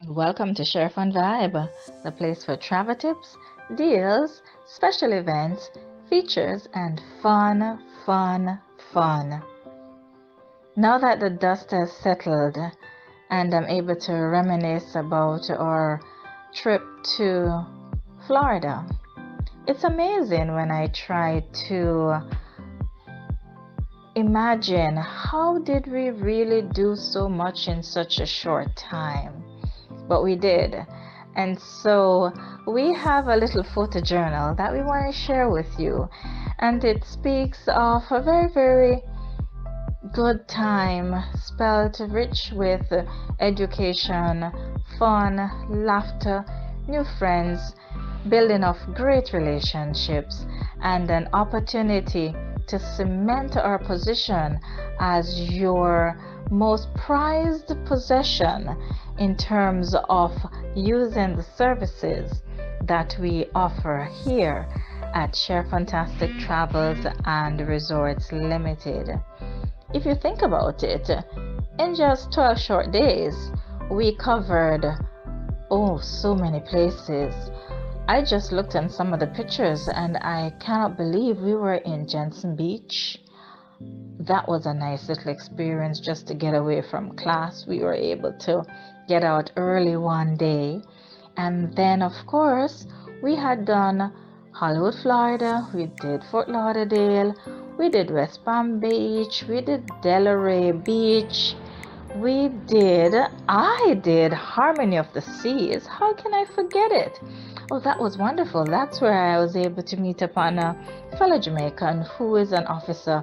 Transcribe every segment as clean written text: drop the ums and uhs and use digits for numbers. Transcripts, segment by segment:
Welcome to Sheri-Fun Vibe, the place for travel tips, deals, special events, features, and fun, fun, fun. Now that the dust has settled and I'm able to reminisce about our trip to Florida, it's amazing when I try to imagine how did we really do so much in such a short time. But we did. And so we have a little photo journal that we want to share with you. And it speaks of a very, very good time spelled rich with education, fun, laughter, new friends, building of great relationships, and an opportunity to cement our position as your most prized possession in terms of using the services that we offer here at Share Fantastic Travels and Resorts Limited. If you think about it, in just 12 short days, we covered so many places. I just looked at some of the pictures and I cannot believe we were in Jensen Beach. That was a nice little experience just to get away from class. We were able to get out early one day. And then, of course, we had done Hollywood, Florida. We did Fort Lauderdale. We did West Palm Beach. We did Delray Beach. I did Harmony of the Seas. How can I forget it? Oh, that was wonderful. That's where I was able to meet upon a fellow Jamaican who is an officer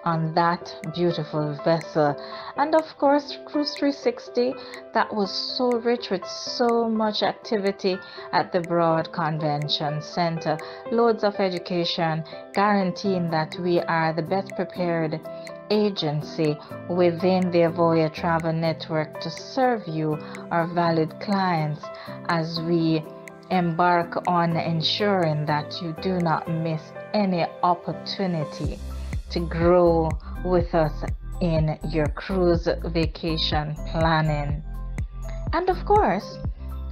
on that beautiful vessel. And of course, Cruise 360, that was so rich with so much activity at the Broad Convention Center. Loads of education, guaranteeing that we are the best prepared agency within the Avoya Travel Network to serve you, our valued clients, as we embark on ensuring that you do not miss any opportunity to grow with us in your cruise vacation planning. And of course,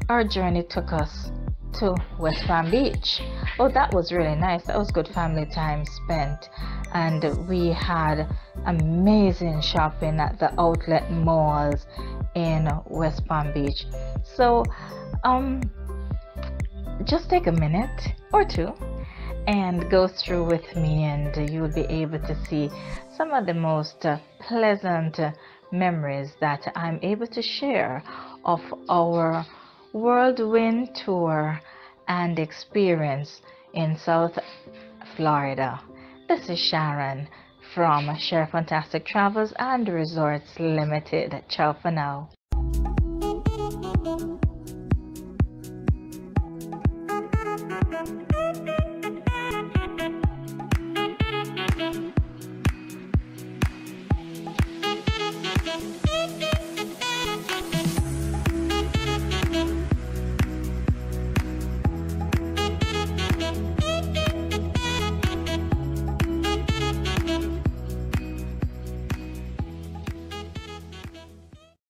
our journey took us to West Palm Beach. Oh, that was really nice. That was good family time spent. And we had amazing shopping at the outlet malls in West Palm Beach. So, just take a minute or two and go through with me, and you will be able to see some of the most pleasant memories that I'm able to share of our whirlwind tour and experience in South Florida. This is Sharon from Share Fantastic Travels and Resorts Limited. Ciao for now.